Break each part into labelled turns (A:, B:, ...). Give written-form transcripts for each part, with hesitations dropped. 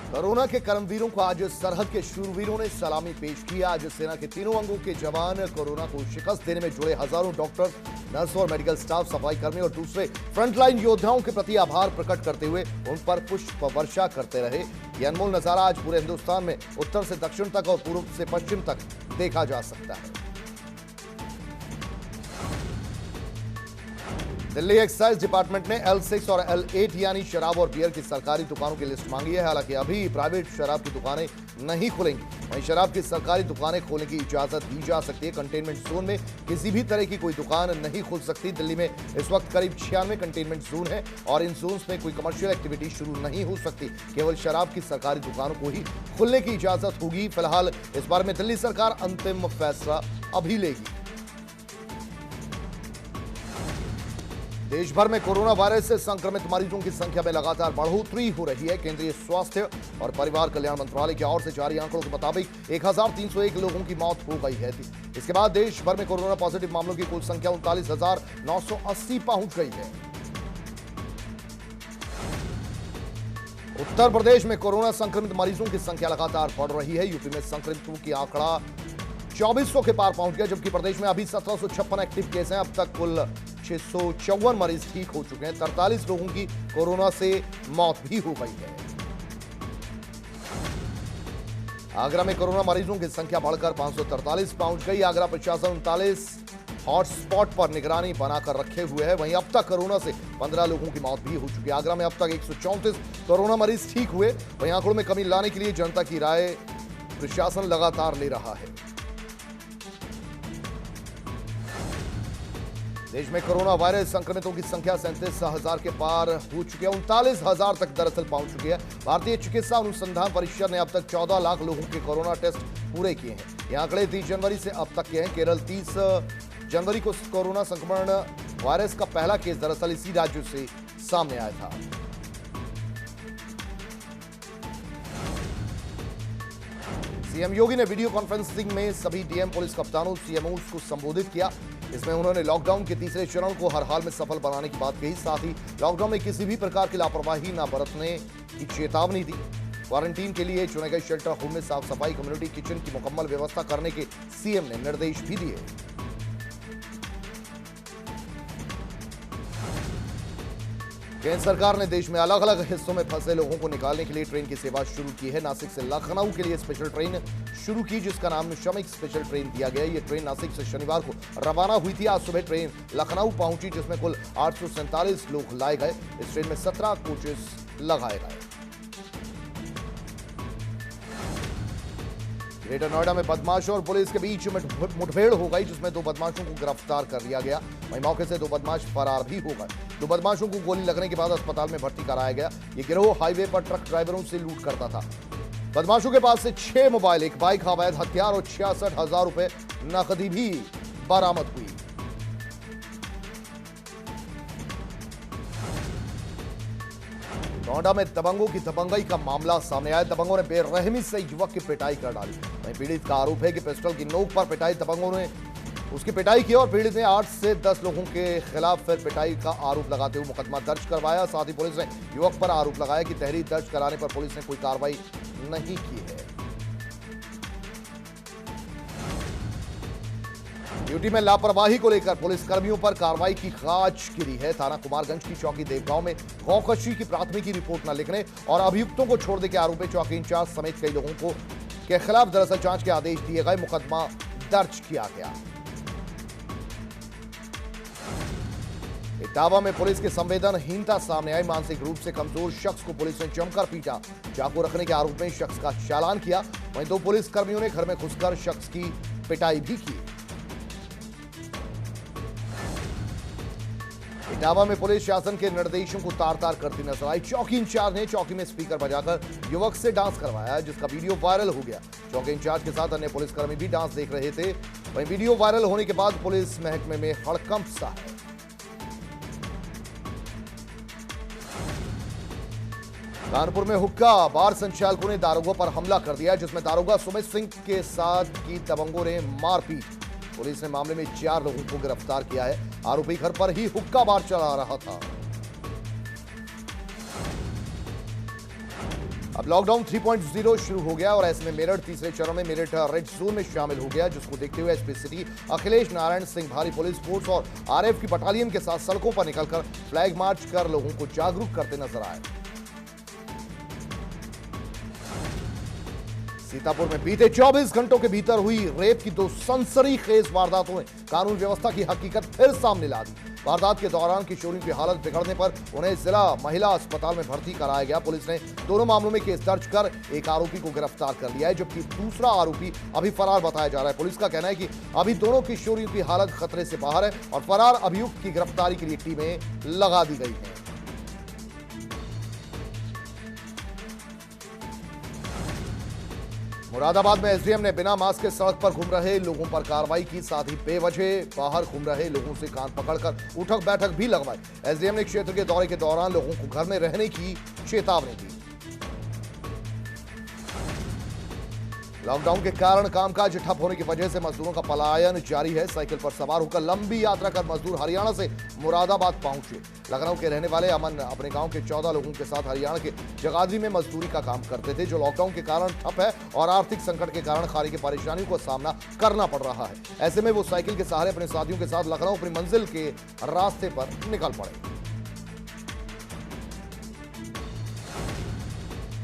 A: Corona के कर्मवीरों को आज सरहद के शूरवीरों ने सलामी पेश किया। आज सेना के तीनों अंगों के जवान कोरोना को शिकस्त देने में जुड़े हजारों डॉक्टर, नर्स और मेडिकल स्टाफ, सफाई कर्मी और दूसरे फ्रंटलाइन योद्धाओं के प्रति आभार प्रकट करते हुए उन पर पुष्प वर्षा करते रहे। यह अनमोल नजारा आज पूरे हिंदुस्तान में उत्तर से दक्षिण तक और पूर्व से पश्चिम तक देखा जा सकता है। दिल्ली एक्साइज डिपार्टमेंट ने L6 और L8 यानी शराब और बियर की सरकारी दुकानों की लिस्ट मांगी है। हालांकि अभी प्राइवेट शराब की दुकानें नहीं खुलेंगी, वहीं शराब की सरकारी दुकानें खोलने की इजाजत दी जा सकती है। कंटेनमेंट जोन में किसी भी तरह की कोई दुकान नहीं खुल सकती। दिल्ली में इस वक्त करीब 96 कंटेनमेंट जोन है और इन जोन में कोई कमर्शियल एक्टिविटी शुरू नहीं हो सकती। केवल शराब की सरकारी दुकानों को ही खुलने की इजाजत होगी। फिलहाल इस बारे में दिल्ली सरकार अंतिम फैसला अभी लेगी। देश भर में कोरोना वायरस से संक्रमित मरीजों की संख्या में लगातार बढ़ोतरी हो रही है। केंद्रीय स्वास्थ्य और परिवार कल्याण मंत्रालय की ओर से जारी आंकड़ों के मुताबिक 1301 लोगों की मौत हो गई है। इसके बाद देश भर में कोरोना पॉजिटिव मामलों की कुल संख्या 39,980 पहुंच गई है। उत्तर प्रदेश में कोरोना संक्रमित मरीजों की संख्या लगातार बढ़ रही है। यूपी में संक्रमितों की आंकड़ा 2400 के पार पहुंच गया, जबकि प्रदेश में अभी 1756 एक्टिव केस हैं। अब तक कुल 654 मरीज ठीक हो चुके हैं। 43 लोगों की कोरोना से मौत भी हो गई है। आगरा में कोरोना मरीजों की संख्या बढ़कर 543 पहुंच गई। आगरा प्रशासन 39 हॉटस्पॉट पर निगरानी बनाकर रखे हुए है। वहीं अब तक कोरोना से 15 लोगों की मौत भी हो चुकी है। आगरा में अब तक 134 कोरोना मरीज ठीक हुए। वहीं आंकड़ों में कमी लाने के लिए जनता की राय प्रशासन लगातार ले रहा है। देश में कोरोना वायरस संक्रमितों की संख्या 37,000 के पार हो चुकी है। 39,000 तक दरअसल पहुंच चुकी है। भारतीय चिकित्सा अनुसंधान परिषद ने अब तक 14 लाख लोगों के कोरोना टेस्ट पूरे किए हैं। ये आंकड़े 30 जनवरी से अब तक के हैं। केरल 30 जनवरी को कोरोना संक्रमण वायरस का पहला केस दरअसल इसी राज्य से सामने आया था। सीएम योगी ने वीडियो कॉन्फ्रेंसिंग में सभी डीएम, पुलिस कप्तानों, सीएमओ को संबोधित किया। इसमें उन्होंने लॉकडाउन के तीसरे चरण को हर हाल में सफल बनाने की बात कही। साथ ही लॉकडाउन में किसी भी प्रकार की लापरवाही न बरतने की चेतावनी दी। क्वारंटीन के लिए चुने गए शेल्टर होम में साफ सफाई, कम्युनिटी किचन की मुकम्मल व्यवस्था करने के सीएम ने निर्देश भी दिए। केंद्र सरकार ने देश में अलग अलग हिस्सों में फंसे लोगों को निकालने के लिए ट्रेन की सेवा शुरू की है। नासिक से लखनऊ के लिए स्पेशल ट्रेन शुरू की, जिसका नाम श्रमिक स्पेशल ट्रेन दिया गया। ये ट्रेन नासिक से शनिवार को रवाना हुई थी। आज सुबह ट्रेन लखनऊ पहुंची, जिसमें कुल 847 लोग लाए गए। इस ट्रेन में 17 कोचेस लगाए गए। ग्रेटर नोएडा में बदमाशों और पुलिस के बीच मुठभेड़ हो गई, जिसमें 2 बदमाशों को गिरफ्तार कर लिया गया। वहीं मौके से 2 बदमाश फरार भी हो गए। 2 बदमाशों को गोली लगने के बाद अस्पताल में भर्ती कराया गया। ये गिरोह हाईवे पर ट्रक ड्राइवरों से लूट करता था। बदमाशों के पास से 6 मोबाइल, 1 बाइक, अवैध हथियार और 66,000 रुपए नकदी भी बरामद हुई। नोएडा में दबंगों की दबंगई का मामला सामने आया। दबंगों ने बेरहमी से युवक की पिटाई कर डाली। वहीं पीड़ित का आरोप है कि पिस्टल की नोक पर पिटाई, दबंगों ने उसकी पिटाई की और पीड़ित ने 8 से 10 लोगों के खिलाफ फिर पिटाई का आरोप लगाते हुए मुकदमा दर्ज करवाया। साथ ही पुलिस ने युवक पर आरोप लगाया कि तहरीर दर्ज कराने पर पुलिस ने कोई कार्रवाई नहीं की है। ड्यूटी में लापरवाही को लेकर पुलिस कर्मियों पर कार्रवाई की गाज गिरी है। थाना कुमारगंज की चौकी देवगांव में गौकशी की प्राथमिकी रिपोर्ट न लिखने और अभियुक्तों को छोड़ने के आरोप में चौकी इंचार्ज समेत कई लोगों को के खिलाफ दरअसल जांच के आदेश दिए गए। मुकदमा दर्ज किया गया। इटावा में पुलिस की संवेदनहीनता सामने आई। मानसिक रूप से कमजोर शख्स को पुलिस ने जमकर पीटा। चाकू रखने के आरोप में शख्स का चालान किया। वहीं 2 पुलिस कर्मियों ने घर में घुसकर शख्स की पिटाई भी की। इटावा में पुलिस शासन के निर्देशों को तार-तार करती नजर आई। चौकी इंचार्ज ने चौकी में स्पीकर बजाकर युवक से डांस करवाया, जिसका वीडियो वायरल हो गया। चौकी इंचार्ज के साथ अन्य पुलिसकर्मी भी डांस देख रहे थे। वहीं वीडियो वायरल होने के बाद पुलिस महकमे में हड़कंप सा है। कानपुर में हुक्का बार संचालकों ने दारोगा पर हमला कर दिया, जिसमें दारोगा सुमित सिंह के साथ की दबंगों ने मारपीट। पुलिस ने मामले में 4 लोगों को गिरफ्तार किया है। आरोपी घर पर ही हुक्का बार चला रहा था। अब लॉकडाउन 3.0 शुरू हो गया और ऐसे में मेरठ तीसरे चरण में मेरठ रेड जोन में शामिल हो गया, जिसको देखते हुए एसपी सिटी अखिलेश नारायण सिंह भारी पुलिस फोर्स और आरएफ की बटालियन के साथ सड़कों पर निकलकर फ्लैग मार्च कर लोगों को जागरूक करते नजर आए। सीतापुर में बीते 24 घंटों के भीतर हुई रेप की 2 सनसनीखेज वारदातों ने कानून व्यवस्था की हकीकत फिर सामने ला दी। वारदात के दौरान किशोरियों की हालत बिगड़ने पर उन्हें जिला महिला अस्पताल में भर्ती कराया गया। पुलिस ने दोनों मामलों में केस दर्ज कर एक आरोपी को गिरफ्तार कर लिया है, जबकि दूसरा आरोपी अभी फरार बताया जा रहा है। पुलिस का कहना है कि अभी दोनों किशोरियों की हालत खतरे से बाहर है और फरार अभियुक्त की गिरफ्तारी के लिए टीमें लगा दी गई हैं। मुरादाबाद में एसडीएम ने बिना मास्क के सड़क पर घूम रहे लोगों पर कार्रवाई की, साथ ही बेवजह बाहर घूम रहे लोगों से कान पकड़कर उठक बैठक भी लगवाई। एसडीएम ने क्षेत्र के दौरे के दौरान लोगों को घर में रहने की चेतावनी दी। लॉकडाउन के कारण कामकाज ठप होने की वजह से मजदूरों का पलायन जारी है। साइकिल पर सवार होकर लंबी यात्रा कर मजदूर हरियाणा से मुरादाबाद पहुंचे। लखनऊ के रहने वाले अमन अपने गांव के 14 लोगों के साथ हरियाणा के जगाधरी में मजदूरी का काम करते थे, जो लॉकडाउन के कारण ठप है और आर्थिक संकट के कारण खाने की परेशानियों का सामना करना पड़ रहा है। ऐसे में वो साइकिल के सहारे अपने साथियों के साथ लखनऊ अपनी मंजिल के रास्ते पर निकल पड़े।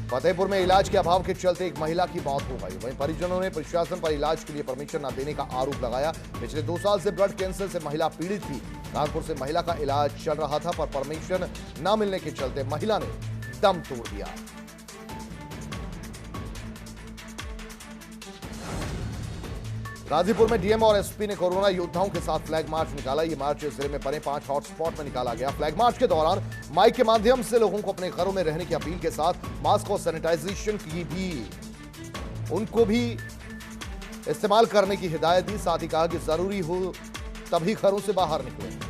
A: फतेहपुर में इलाज के अभाव के चलते एक महिला की मौत हो गई। वहीं परिजनों ने प्रशासन पर इलाज के लिए परमिशन न देने का आरोप लगाया। पिछले 2 साल से ब्लड कैंसर से महिला पीड़ित थी। कानपुर से महिला का इलाज चल रहा था, पर परमिशन न मिलने के चलते महिला ने दम तोड़ दिया। गाजीपुर में डीएम और एसपी ने कोरोना योद्धाओं के साथ फ्लैग मार्च निकाला। ये मार्च जिले में बने 5 हॉटस्पॉट में निकाला गया। फ्लैग मार्च के दौरान माइक के माध्यम से लोगों को अपने घरों में रहने की अपील के साथ मास्क और सैनिटाइजेशन की भी उनको भी इस्तेमाल करने की हिदायत दी। साथ ही कहा कि जरूरी हो तभी घरों से बाहर निकलें।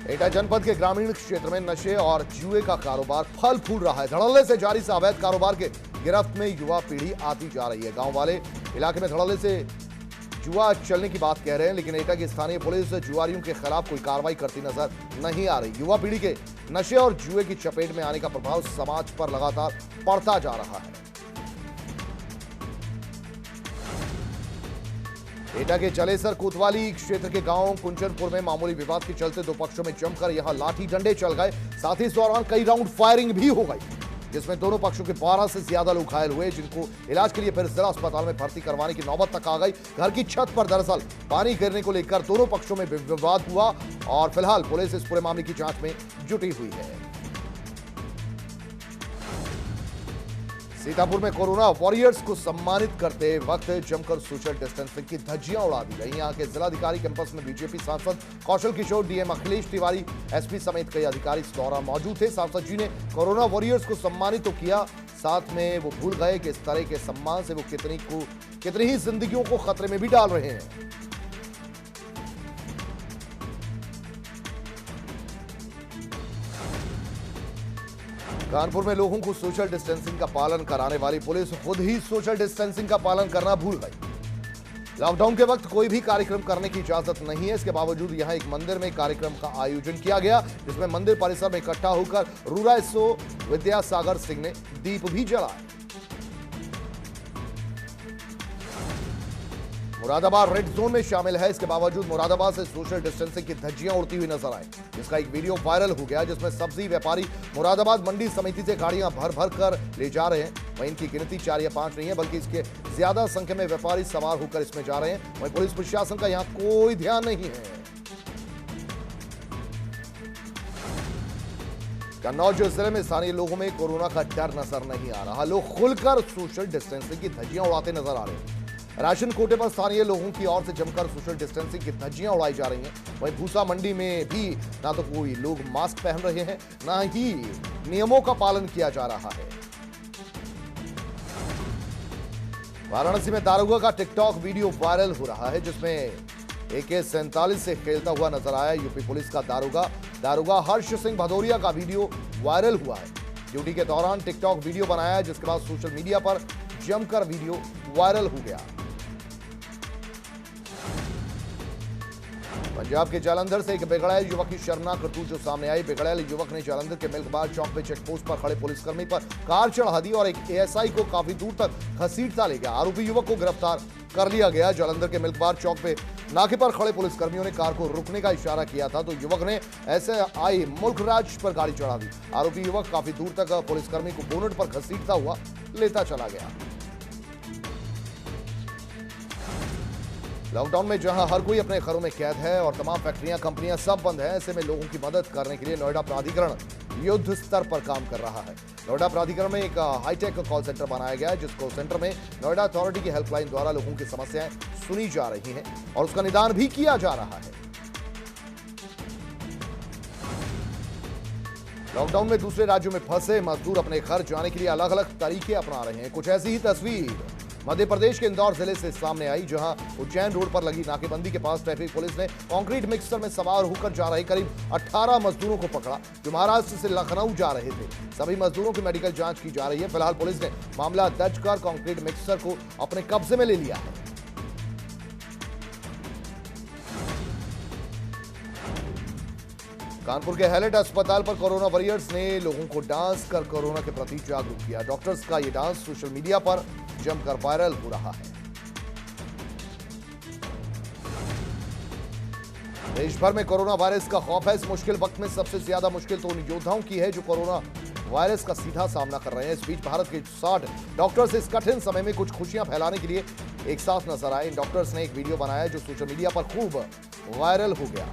A: एटा जनपद के ग्रामीण क्षेत्र में नशे और जुए का कारोबार फल फूल रहा है। धड़ल्ले से जारी से अवैध कारोबार के गिरफ्त में युवा पीढ़ी आती जा रही है। गांव वाले इलाके में धड़ल्ले से जुआ चलने की बात कह रहे हैं, लेकिन एटा की स्थानीय पुलिस जुआरियों के खिलाफ कोई कार्रवाई करती नजर नहीं आ रही। युवा पीढ़ी के नशे और जुए की चपेट में आने का प्रभाव समाज पर लगातार पड़ता जा रहा है। एटा के जलेसर कोतवाली क्षेत्र के गांव कुंचनपुर में मामूली विवाद के चलते 2 पक्षों में जमकर यहां लाठी डंडे चल गए। साथ ही इस दौरान कई राउंड फायरिंग भी हो गई, जिसमें दोनों पक्षों के 12 से ज्यादा लोग घायल हुए, जिनको इलाज के लिए फिर जिला अस्पताल में भर्ती करवाने की नौबत तक आ गई। घर की छत पर दरअसल पानी गिरने को लेकर दोनों पक्षों में विवाद हुआ और फिलहाल पुलिस इस पूरे मामले की जांच में जुटी हुई है। सीतापुर में कोरोना वॉरियर्स को सम्मानित करते वक्त जमकर सोशल डिस्टेंसिंग की धज्जियां उड़ा दी गई। यहां के जिलाधिकारी कैंपस में बीजेपी सांसद कौशल किशोर, डीएम अखिलेश तिवारी, एसपी समेत कई अधिकारी इस दौरान मौजूद थे। सांसद जी ने कोरोना वॉरियर्स को सम्मानित तो किया, साथ में वो भूल गए कि इस तरह के सम्मान से वो कितनी ही जिंदगियों को खतरे में भी डाल रहे हैं। कानपुर में लोगों को सोशल डिस्टेंसिंग का पालन कराने वाली पुलिस खुद ही सोशल डिस्टेंसिंग का पालन करना भूल गई। लॉकडाउन के वक्त कोई भी कार्यक्रम करने की इजाजत नहीं है। इसके बावजूद यहां एक मंदिर में कार्यक्रम का आयोजन किया गया, जिसमें मंदिर परिसर में इकट्ठा होकर रूरा एसओ विद्यासागर सिंह ने दीप भी जलाए। मुरादाबाद रेड जोन में शामिल है। इसके बावजूद मुरादाबाद से सोशल डिस्टेंसिंग की धज्जियां उड़ती हुई नजर आई, जिसका एक वीडियो वायरल हो गया, जिसमें सब्जी व्यापारी मुरादाबाद मंडी समिति से गाड़ियां भर भर कर ले जा रहे हैं। वहीं इनकी गिनती 4 या 5 नहीं है, बल्कि इसके ज्यादा संख्या में व्यापारी सवार होकर इसमें जा रहे हैं। वहीं पुलिस प्रशासन का यहां कोई ध्यान नहीं है। कन्नौज जिले में स्थानीय लोगों में कोरोना का डर नजर नहीं आ रहा। लोग खुलकर सोशल डिस्टेंसिंग की धज्जियां उड़ाते नजर आ रहे हैं। राशन कोटे पर स्थानीय लोगों की ओर से जमकर सोशल डिस्टेंसिंग की धज्जियां उड़ाई जा रही हैं। वहीं भूसा मंडी में भी ना तो कोई लोग मास्क पहन रहे हैं, ना ही नियमों का पालन किया जा रहा है। वाराणसी में दारोगा का टिकटॉक वीडियो वायरल हो रहा है, जिसमें AK-47 से खेलता हुआ नजर आया यूपी पुलिस का दारोगा हर्ष सिंह भदौरिया का वीडियो वायरल हुआ है। ड्यूटी के दौरान टिकटॉक वीडियो बनाया, जिसके बाद सोशल मीडिया पर जमकर वीडियो वायरल हो गया। पंजाब के जालंधर से एक बेगड़ैल युवक की शर्मनाक करतूत जो सामने आई। बेगड़ैल युवक ने जालंधर के मिल्क बार चौक पे चेक पोस्ट पर खड़े पुलिसकर्मी पर कार चढ़ा दी और एक एएसआई को काफी दूर तक घसीटता ले गया। आरोपी युवक को गिरफ्तार कर लिया गया। जालंधर के मिल्क बार चौक पे नाके पर खड़े पुलिसकर्मियों ने कार को रुकने का इशारा किया था तो युवक ने एसआई मुल्कराज पर गाड़ी चढ़ा दी। आरोपी युवक काफी दूर तक पुलिसकर्मी को बोनट पर घसीटता हुआ लेता चला गया। लॉकडाउन में जहां हर कोई अपने घरों में कैद है और तमाम फैक्ट्रियां कंपनियां सब बंद हैं, ऐसे में लोगों की मदद करने के लिए नोएडा प्राधिकरण युद्ध स्तर पर काम कर रहा है। नोएडा प्राधिकरण में एक हाईटेक कॉल सेंटर बनाया गया है, जिस कॉल सेंटर में नोएडा अथॉरिटी की हेल्पलाइन द्वारा लोगों की समस्याएं सुनी जा रही हैं और उसका निदान भी किया जा रहा है। लॉकडाउन में दूसरे राज्यों में फंसे मजदूर अपने घर जाने के लिए अलग अलग तरीके अपना रहे हैं। कुछ ऐसी ही तस्वीर मध्य प्रदेश के इंदौर जिले से सामने आई, जहां उज्जैन रोड पर लगी नाकेबंदी के पास ट्रैफिक पुलिस ने कंक्रीट मिक्सर में सवार होकर जा रहे करीब 18 मजदूरों को पकड़ा, जो महाराष्ट्र से लखनऊ जा रहे थे। सभी मजदूरों की मेडिकल जांच की जा रही है। फिलहाल पुलिस ने मामला दर्ज कर कंक्रीट मिक्सर को अपने कब्जे में ले लिया है। कानपुर के हैलेट अस्पताल पर कोरोना वॉरियर्स ने लोगों को डांस कर कोरोना के प्रति जागरूक किया। डॉक्टर्स का यह डांस सोशल मीडिया पर जमकर वायरल हो रहा है। देश भर में कोरोना वायरस का खौफ है। इस मुश्किल वक्त में सबसे ज्यादा मुश्किल तो उन योद्धाओं की है जो कोरोना वायरस का सीधा सामना कर रहे हैं। इस बीच भारत के 60 डॉक्टर्स इस कठिन समय में कुछ खुशियां फैलाने के लिए एक साथ नजर आए। इन डॉक्टर्स ने एक वीडियो बनाया जो सोशल मीडिया पर खूब वायरल हो गया।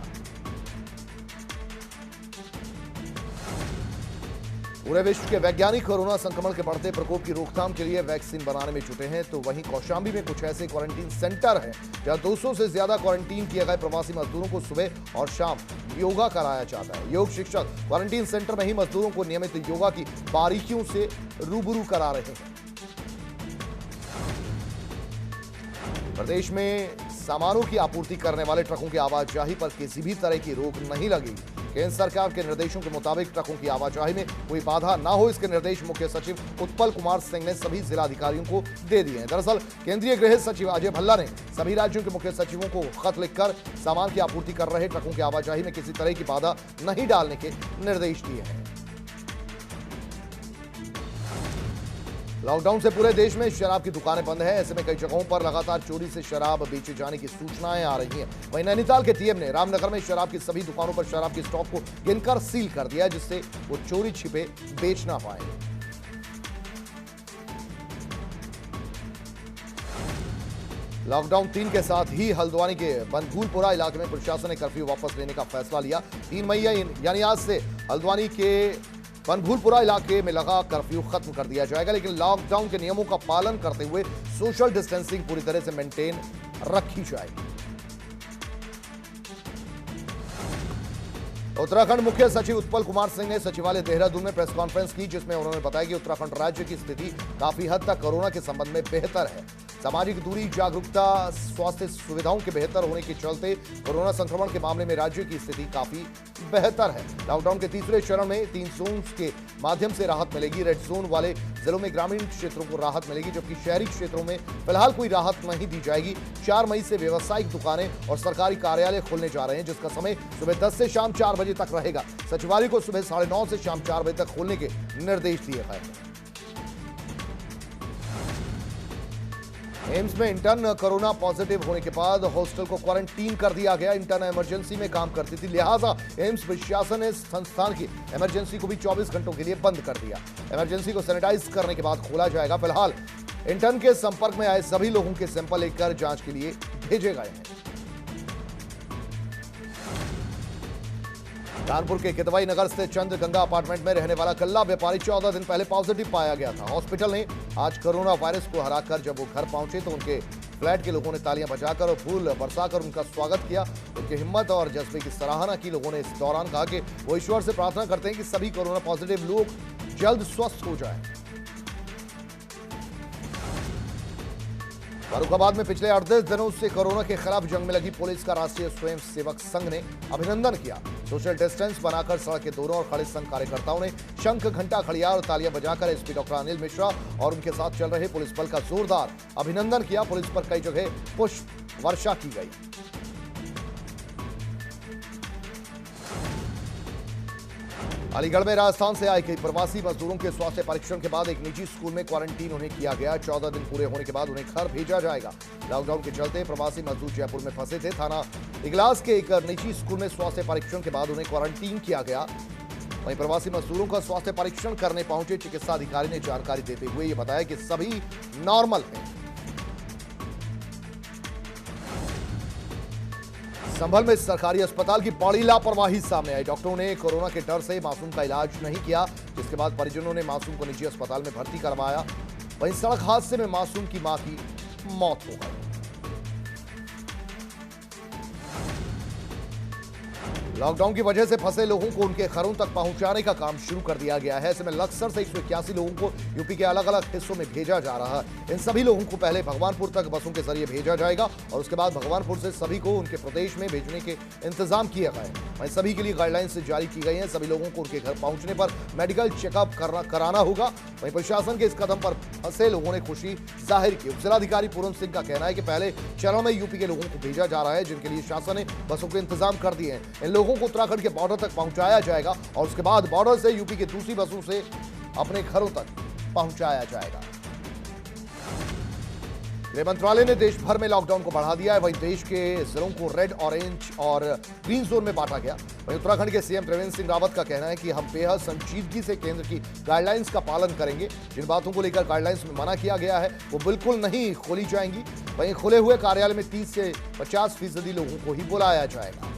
A: पूरे विश्व के वैज्ञानिक कोरोना संक्रमण के बढ़ते प्रकोप की रोकथाम के लिए वैक्सीन बनाने में जुटे हैं, तो वहीं कौशांबी में कुछ ऐसे क्वारंटीन सेंटर हैं जहां 200 से ज्यादा क्वारंटीन किए गए प्रवासी मजदूरों को सुबह और शाम योगा कराया जाता है। योग शिक्षक क्वारंटीन सेंटर में ही मजदूरों को नियमित योगा की बारीकियों से रूबरू करा रहे हैं। प्रदेश में सामानों की आपूर्ति करने वाले ट्रकों की आवाजाही पर किसी भी तरह की रोक नहीं लगेगी। केंद्र सरकार के निर्देशों के मुताबिक ट्रकों की आवाजाही में कोई बाधा ना हो, इसके निर्देश मुख्य सचिव उत्पल कुमार सिंह ने सभी जिलाधिकारियों को दे दिए हैं। दरअसल केंद्रीय गृह सचिव अजय भल्ला ने सभी राज्यों के मुख्य सचिवों को खत लिखकर सामान की आपूर्ति कर रहे ट्रकों की आवाजाही में किसी तरह की बाधा नहीं डालने के निर्देश दिए हैं। लॉकडाउन से पूरे देश में शराब की दुकानें बंद है। ऐसे में कई जगहों पर लगातार चोरी से शराब बेचे जाने की सूचनाएं आ रही हैं। वहीं नैनीताल के टीएम ने रामनगर में शराब की सभी दुकानों पर शराब के स्टॉक को गिनकर सील कर दिया, जिससे वो चोरी छिपे बेच ना पाए। लॉकडाउन 3 के साथ ही हल्द्वानी के बनभूलपुरा इलाके में प्रशासन ने कर्फ्यू वापस लेने का फैसला लिया। 3 मई यानी आज से हल्द्वानी के बनभूलपुरा इलाके में लगा कर्फ्यू खत्म कर दिया जाएगा, लेकिन लॉकडाउन के नियमों का पालन करते हुए सोशल डिस्टेंसिंग पूरी तरह से मेंटेन रखी जाएगी। उत्तराखंड मुख्य सचिव उत्पल कुमार सिंह ने सचिवालय देहरादून में प्रेस कॉन्फ्रेंस की, जिसमें उन्होंने बताया कि उत्तराखंड राज्य की स्थिति काफी हद तक कोरोना के संबंध में बेहतर है। सामाजिक दूरी, जागरूकता, स्वास्थ्य सुविधाओं के बेहतर होने के चलते कोरोना संक्रमण के मामले में राज्य की स्थिति काफी बेहतर है। लॉकडाउन के तीसरे चरण में 3 जोन के माध्यम से राहत मिलेगी। रेड जोन वाले जिलों में ग्रामीण क्षेत्रों को राहत मिलेगी, जबकि शहरी क्षेत्रों में फिलहाल कोई राहत नहीं दी जाएगी। 4 मई से व्यावसायिक दुकानें और सरकारी कार्यालय खोलने जा रहे हैं, जिसका समय सुबह 10 से शाम 4 बजे तक रहेगा। सचिवालय को सुबह 9:30 से शाम 4 बजे तक खोलने के निर्देश दिए गए हैं। एम्स में इंटर्न कोरोना पॉजिटिव होने के बाद हॉस्टल को क्वारंटीन कर दिया गया। इंटर्न इमरजेंसी में काम करती थी, लिहाजा एम्स प्रशासन ने संस्थान की इमरजेंसी को भी 24 घंटों के लिए बंद कर दिया। इमरजेंसी को सैनिटाइज करने के बाद खोला जाएगा। फिलहाल इंटर्न के संपर्क में आए सभी लोगों के सैंपल लेकर जांच के लिए भेजे गए हैं। कानपुर के किदवई नगर स्थित चंद्रगंगा अपार्टमेंट में रहने वाला गल्ला व्यापारी 14 दिन पहले पॉजिटिव पाया गया था। हॉस्पिटल ने आज कोरोना वायरस को हराकर जब वो घर पहुंचे तो उनके फ्लैट के लोगों ने तालियां बजाकर और फूल बरसाकर उनका स्वागत किया। उनकी हिम्मत और जज्बे की सराहना की। लोगों ने इस दौरान कहा कि वो ईश्वर से प्रार्थना करते हैं कि सभी कोरोना पॉजिटिव लोग जल्द स्वस्थ हो जाएं। फर्रुखाबाद में पिछले 38 दिनों से कोरोना के खिलाफ जंग में लगी पुलिस का राष्ट्रीय स्वयं सेवक संघ ने अभिनंदन किया। सोशल डिस्टेंस बनाकर सड़क के दोनों ओर खड़े संघ कार्यकर्ताओं ने शंख, घंटा, खड़ियार और तालियां बजाकर एसपी डॉक्टर अनिल मिश्रा और उनके साथ चल रहे पुलिस बल का जोरदार अभिनंदन किया। पुलिस पर कई जगह पुष्प वर्षा की गई। अलीगढ़ में राजस्थान से आए कई प्रवासी मजदूरों के स्वास्थ्य परीक्षण के बाद एक निजी स्कूल में क्वारंटीन उन्हें किया गया। 14 दिन पूरे होने के बाद उन्हें घर भेजा जाएगा। लॉकडाउन के चलते प्रवासी मजदूर जयपुर में फंसे थे। थाना इगलास के एक निजी स्कूल में स्वास्थ्य परीक्षण के बाद उन्हें क्वारंटीन किया गया। वहीं प्रवासी मजदूरों का स्वास्थ्य परीक्षण करने पहुंचे चिकित्सा अधिकारी ने जानकारी देते हुए ये बताया कि सभी नॉर्मल है। संभल में सरकारी अस्पताल की बड़ी लापरवाही सामने आई। डॉक्टरों ने कोरोना के डर से मासूम का इलाज नहीं किया, जिसके बाद परिजनों ने मासूम को निजी अस्पताल में भर्ती करवाया। वहीं सड़क हादसे में मासूम की मां की मौत हो गई। लॉकडाउन की वजह से फंसे लोगों को उनके घरों तक पहुंचाने का काम शुरू कर दिया गया है। ऐसे में लक्सर से 181 लोगों को यूपी के अलग अलग हिस्सों में भेजा जा रहा है। इन सभी लोगों को पहले भगवानपुर तक बसों के जरिए भेजा जाएगा और उसके बाद भगवानपुर से सभी को उनके प्रदेश में भेजने के इंतजाम किए गए। वहीं सभी के लिए गाइडलाइंस जारी की गई है। सभी लोगों को उनके घर पहुंचने पर मेडिकल चेकअप कराना होगा। वहीं प्रशासन के इस कदम पर फंसे लोगों ने खुशी जाहिर की। उपजिलाधिकारी पूरन सिंह का कहना है कि पहले चरण में यूपी के लोगों को भेजा जा रहा है, जिनके लिए शासन ने बसों के इंतजाम कर दिए हैं। इन लोगों को उत्तराखंड के बॉर्डर तक पहुंचाया जाएगा और उसके बाद बॉर्डर से यूपी की दूसरी बसों से अपने घरों तक पहुंचाया जाएगा। गृह मंत्रालय ने देश भर में लॉकडाउन को बढ़ा दिया है। वहीं देश के जिलों को रेड, ऑरेंज और ग्रीन जोन में बांटा गया। वहीं उत्तराखंड के सीएम त्रिवेंद्र सिंह रावत का कहना है कि हम बेहद संजीदगी से केंद्र की गाइडलाइंस का पालन करेंगे। जिन बातों को लेकर गाइडलाइंस में मना किया गया है वो बिल्कुल नहीं खोली जाएंगी। वहीं खुले हुए कार्यालय में 30 से 50% लोगों को ही बुलाया जाएगा।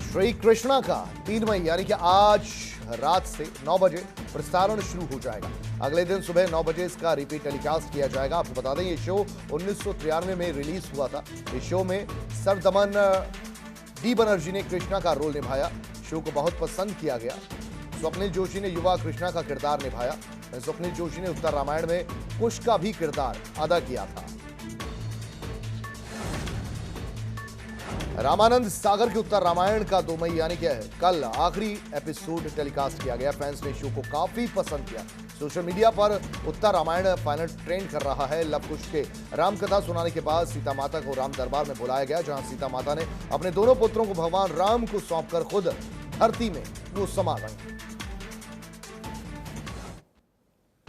A: श्री कृष्णा का 3 मई यानी कि आज रात से 9 बजे प्रसारण शुरू हो जाएगा। अगले दिन सुबह 9 बजे इसका रिपीट टेलीकास्ट किया जाएगा। आपको बता दें ये शो 1993 में रिलीज हुआ था। इस शो में सरदमन डी बनर्जी ने कृष्णा का रोल निभाया। शो को बहुत पसंद किया गया। स्वप्निल जोशी ने युवा कृष्णा का किरदार निभाया। स्वप्निल जोशी ने उत्तर रामायण में कुश का भी किरदार अदा किया था। रामानंद सागर के उत्तर रामायण का 2 मई यानी कि कल आखिरी एपिसोड टेलीकास्ट किया गया। फैंस ने शो को काफी पसंद किया। सोशल मीडिया पर उत्तर रामायण फाइनल ट्रेंड कर रहा है। लव कुश के रामकथा सुनाने के बाद सीता माता को राम दरबार में बुलाया गया, जहां सीता माता ने अपने दोनों पुत्रों को भगवान राम को सौंपकर खुद धरती में वो समा गई।